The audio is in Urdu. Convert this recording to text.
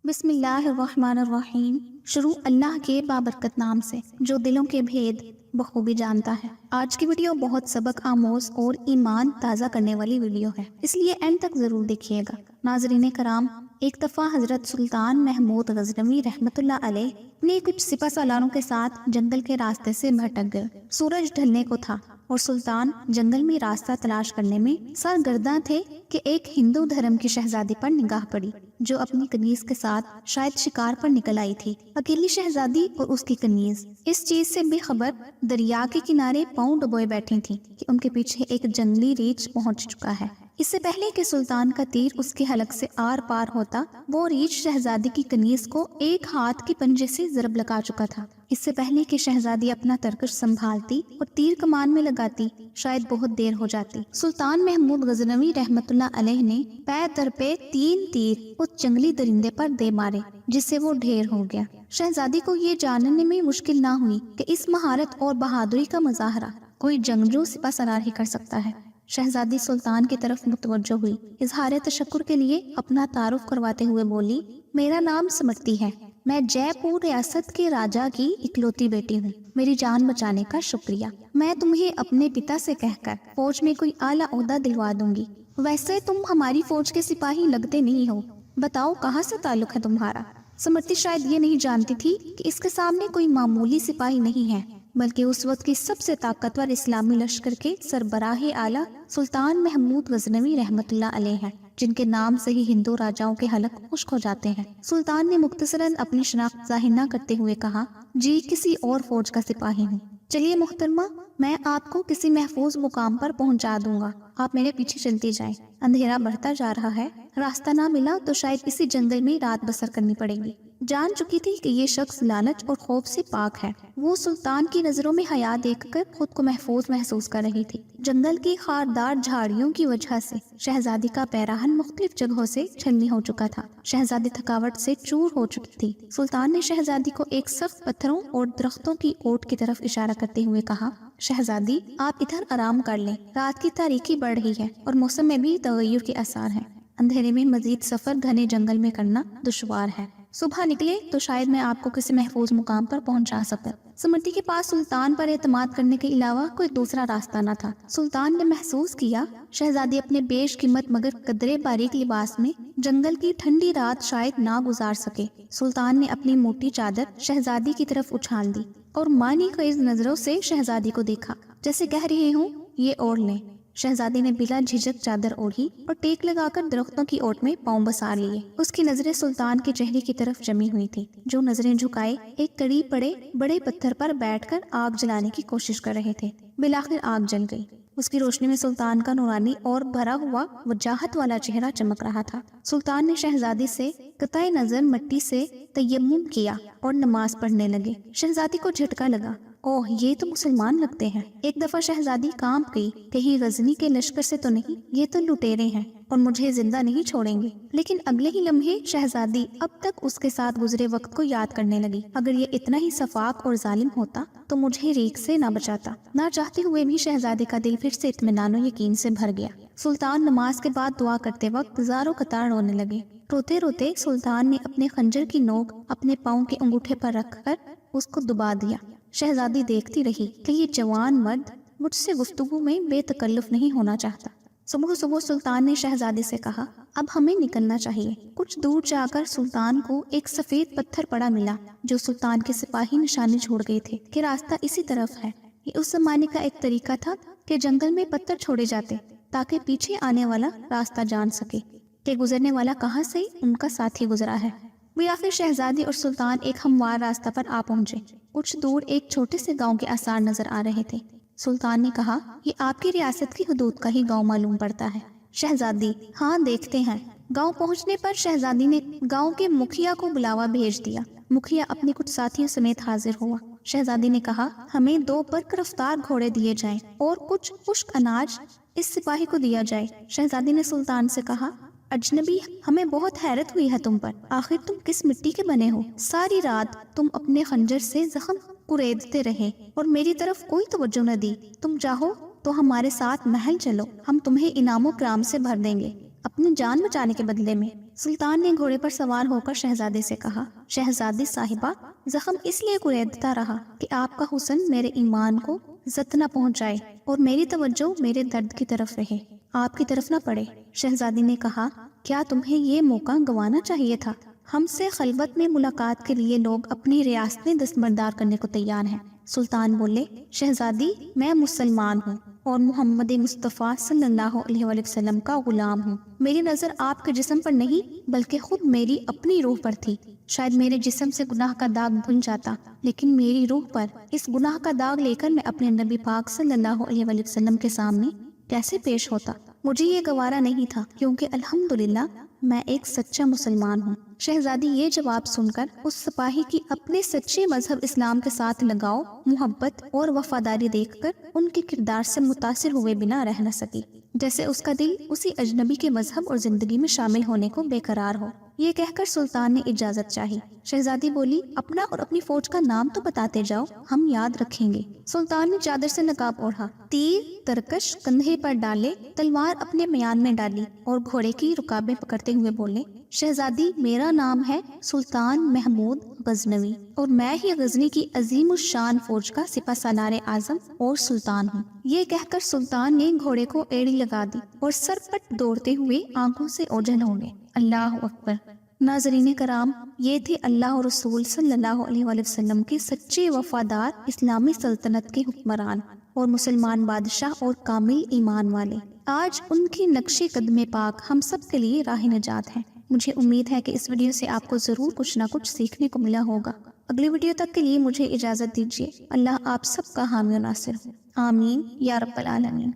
بسم اللہ الرحمن الرحیم۔ شروع اللہ کے بابرکت نام سے جو دلوں کے بھید بخوبی جانتا ہے۔ آج کی ویڈیو بہت سبق آموز اور ایمان تازہ کرنے والی ویڈیو ہے، اس لیے اینڈ تک ضرور دیکھیے گا۔ ناظرین کرام، ایک دفعہ حضرت سلطان محمود غزنوی رحمۃ اللہ علیہ اپنے کچھ سپہ سالاروں کے ساتھ جنگل کے راستے سے بھٹک گئے۔ سورج ڈھلنے کو تھا اور سلطان جنگل میں راستہ تلاش کرنے میں سرگرداں تھے کہ ایک ہندو دھرم کی شہزادی پر نگاہ پڑی جو اپنی کنیز کے ساتھ شاید شکار پر نکل آئی تھی۔ اکیلی شہزادی اور اس کی کنیز اس چیز سے بے خبر دریا کے کنارے پاؤں ڈبوئے بیٹھی تھی کہ ان کے پیچھے ایک جنگلی ریچھ پہنچ چکا ہے۔ اس سے پہلے کہ سلطان کا تیر اس کے حلق سے آر پار ہوتا، وہ ریچھ شہزادی کی کنیز کو ایک ہاتھ کے پنجے سے ضرب لگا چکا تھا۔ اس سے پہلے کہ شہزادی اپنا ترکش سنبھالتی اور تیر کمان میں لگاتی، شاید بہت دیر ہو جاتی۔ سلطان محمود غزنوی رحمۃ اللہ علیہ نے پے در پے 3 تیر اس جنگلی درندے پر دے مارے، جس سے وہ ڈھیر ہو گیا۔ شہزادی کو یہ جاننے میں مشکل نہ ہوئی کہ اس مہارت اور بہادری کا مظاہرہ کوئی جنگجو سپہ سالار ہی کر سکتا ہے۔ شہزادی سلطان کی طرف متوجہ ہوئی، اظہار تشکر کے لیے اپنا تعارف کرواتے ہوئے بولی، میرا نام سمرتی ہے، میں جے پور ریاست کے راجا کی اکلوتی بیٹی ہوں، میری جان بچانے کا شکریہ۔ میں تمہیں اپنے پتا سے کہہ کر فوج میں کوئی اعلیٰ عہدہ دلوا دوں گی۔ ویسے تم ہماری فوج کے سپاہی لگتے نہیں ہو، بتاؤ کہاں سے تعلق ہے تمہارا؟ سمرتی شاید یہ نہیں جانتی تھی کہ اس کے سامنے کوئی معمولی سپاہی نہیں ہے، بلکہ اس وقت کی سب سے طاقتور اسلامی لشکر کے سربراہ اعلیٰ سلطان محمود غزنوی رحمۃ اللہ علیہ ہیں، جن کے نام سے ہی ہندو راجاؤں کے حلق خشک ہو جاتے ہیں۔ سلطان نے مختصراً اپنی شناخت ظاہر نہ کرتے ہوئے کہا، جی کسی اور فوج کا سپاہی ہوں۔ چلیے محترمہ، میں آپ کو کسی محفوظ مقام پر پہنچا دوں گا، آپ میرے پیچھے چلتی جائیں۔ اندھیرا بڑھتا جا رہا ہے، راستہ نہ ملا تو شاید اسی جنگل میں رات بسر کرنی پڑے گی۔ جان چکی تھی کہ یہ شخص لالچ اور خوف سے پاک ہے۔ وہ سلطان کی نظروں میں حیا دیکھ کر خود کو محفوظ محسوس کر رہی تھی۔ جنگل کی خاردار جھاڑیوں کی وجہ سے شہزادی کا پیراہن مختلف جگہوں سے چھلنی ہو چکا تھا۔ شہزادی تھکاوٹ سے چور ہو چکی تھی۔ سلطان نے شہزادی کو ایک سخت پتھروں اور درختوں کی اوٹ کی طرف اشارہ کرتے ہوئے کہا، شہزادی آپ ادھر آرام کر لیں، رات کی تاریکی بڑھ رہی ہے اور موسم میں بھی تغیر کے آثار ہیں۔ اندھیرے میں مزید سفر گھنے جنگل میں کرنا دشوار ہے، صبح نکلے تو شاید میں آپ کو کسی محفوظ مقام پر پہنچا سکوں۔ سمرتی کے پاس سلطان پر اعتماد کرنے کے علاوہ کوئی دوسرا راستہ نہ تھا۔ سلطان نے محسوس کیا شہزادی اپنے بیش قیمت مگر قدرے باریک لباس میں جنگل کی ٹھنڈی رات شاید نہ گزار سکے۔ سلطان نے اپنی موٹی چادر شہزادی کی طرف اچھال دی اور معنی خیز نظروں سے شہزادی کو دیکھا، جیسے کہہ رہے ہوں یہ اوڑھ لیں۔ شہزادی نے بلا جھجک چادر اوڑھی اور ٹیک لگا کر درختوں کی اوٹ میں پاؤں بسار لیے۔ اس کی نظریں سلطان کے چہرے کی طرف جمی ہوئی تھی، جو نظریں جھکائے ایک قریب پڑے بڑے پتھر پر بیٹھ کر آگ جلانے کی کوشش کر رہے تھے۔ بالآخر آگ جل گئی۔ اس کی روشنی میں سلطان کا نورانی اور بھرا ہوا وجاہت والا چہرہ چمک رہا تھا۔ سلطان نے شہزادی سے قطع نظر مٹی سے تیمم کیا اور نماز پڑھنے لگے۔ شہزادی کو جھٹکا لگا، اوہ یہ تو مسلمان لگتے ہیں۔ ایک دفعہ شہزادی کانپ گئی، کہیں غزنی کے لشکر سے تو نہیں، یہ تو لٹیرے ہیں اور مجھے زندہ نہیں چھوڑیں گے۔ لیکن اگلے ہی لمحے شہزادی اب تک اس کے ساتھ گزرے وقت کو یاد کرنے لگی، اگر یہ اتنا ہی شفاق اور ظالم ہوتا تو مجھے ریگ سے نہ بچاتا۔ نہ چاہتے ہوئے بھی شہزادی کا دل پھر سے اطمینان و یقین سے بھر گیا۔ سلطان نماز کے بعد دعا کرتے وقت زاروں قطار رونے لگے۔ روتے روتے سلطان نے اپنے خنجر کی نوک اپنے پاؤں کے انگوٹھے پر رکھ کر اس کو دبا دیا۔ شہزادی دیکھتی رہی کہ یہ جوان مرد مجھ سے گفتگو میں بے تکلف نہیں ہونا چاہتا۔ صبح صبح سلطان نے شہزادی سے کہا، اب ہمیں نکلنا چاہیے۔ کچھ دور جا کر سلطان کو ایک سفید پتھر پڑا ملا جو سلطان کے سپاہی نشانے چھوڑ گئے تھے کہ راستہ اسی طرف ہے۔ یہ اس زمانے کا ایک طریقہ تھا کہ جنگل میں پتھر چھوڑے جاتے تاکہ پیچھے آنے والا راستہ جان سکے کہ گزرنے والا کہاں سے ان کا ساتھی گزرا ہے۔ بالآخر شہزادی اور سلطان ایک ہموار راستہ پر آ پہنچے۔ کچھ دور ایک چھوٹے سے گاؤں کے آثار نظر آ رہے تھے۔ سلطان نے کہا، یہ آپ کی ریاست کی حدود کا ہی گاؤں معلوم پڑتا ہے۔ شہزادی، ہاں دیکھتے ہیں۔ گاؤں پہنچنے پر شہزادی نے گاؤں کے مکھیا کو بلاوا بھیج دیا۔ مکھیا اپنے کچھ ساتھیوں سمیت حاضر ہوا۔ شہزادی نے کہا، ہمیں 2 برق رفتار گھوڑے دیے جائیں اور کچھ خشک اناج اس سپاہی کو دیا جائے۔ شہزادی نے سلطان سے کہا، اجنبی، ہمیں بہت حیرت ہوئی ہے تم پر، آخر تم کس مٹی کے بنے ہو؟ ساری رات تم اپنے خنجر سے زخم کریدتے رہے اور میری طرف کوئی توجہ نہ دی۔ تم چاہو تو ہمارے ساتھ محل چلو، ہم تمہیں انعام و کرام سے بھر دیں گے اپنی جان بچانے کے بدلے میں۔ سلطان نے گھوڑے پر سوار ہو کر شہزادے سے کہا، شہزادی صاحبہ، زخم اس لیے کریدتا رہا کہ آپ کا حسن میرے ایمان کو زد نہ پہنچائے اور میری توجہ میرے درد کی طرف رہے، آپ کی طرف نہ پڑے۔ شہزادی نے کہا، کیا تمہیں یہ موقع گنوانا چاہیے تھا؟ ہم سے خلوت میں ملاقات کے لیے لوگ اپنی ریاستیں دستبردار کرنے کو تیار ہیں۔ سلطان بولے، شہزادی، میں مسلمان ہوں اور محمد مصطفیٰ صلی اللہ علیہ وآلہ وسلم کا غلام ہوں۔ میری نظر آپ کے جسم پر نہیں بلکہ خود میری اپنی روح پر تھی۔ شاید میرے جسم سے گناہ کا داغ دھل جاتا، لیکن میری روح پر اس گناہ کا داغ لے کر میں اپنے نبی پاک صلی اللہ علیہ وآلہ وسلم کے سامنے کیسے پیش ہوتا؟ مجھے یہ گوارا نہیں تھا، کیونکہ الحمدللہ میں ایک سچا مسلمان ہوں۔ شہزادی یہ جواب سن کر اس سپاہی کی اپنے سچے مذہب اسلام کے ساتھ لگاؤ، محبت اور وفاداری دیکھ کر ان کے کردار سے متاثر ہوئے بنا رہ نہ سکی، جیسے اس کا دل اسی اجنبی کے مذہب اور زندگی میں شامل ہونے کو بے قرار ہو۔ یہ کہہ کر سلطان نے اجازت چاہی۔ شہزادی بولی، اپنا اور اپنی فوج کا نام تو بتاتے جاؤ، ہم یاد رکھیں گے۔ سلطان نے چادر سے نقاب اوڑھا، تیر ترکش کندھے پر ڈالے، تلوار اپنے میان میں ڈالی اور گھوڑے کی رکابیں پکڑتے ہوئے بولے، شہزادی، میرا نام ہے سلطان محمود غزنوی اور میں ہی غزنی کی عظیم الشان فوج کا سپہ سالار اعظم اور سلطان ہوں۔ یہ کہہ کر سلطان نے گھوڑے کو ایڑی لگا دی اور سرپٹ دوڑتے ہوئے آنکھوں سے اوجھل ہو گئے۔ اللہ اکبر۔ ناظرین کرام، یہ تھے اللہ اور رسول صلی اللہ علیہ وآلہ وسلم کے سچے وفادار اسلامی سلطنت کے حکمران اور مسلمان بادشاہ اور کامل ایمان والے۔ آج ان کی نقش قدم پاک ہم سب کے لیے راہ نجات ہے۔ مجھے امید ہے کہ اس ویڈیو سے آپ کو ضرور کچھ نہ کچھ سیکھنے کو ملا ہوگا۔ اگلی ویڈیو تک کے لیے مجھے اجازت دیجیے۔ اللہ آپ سب کا حامی و ناصر ہو، آمین یا رب العالمین۔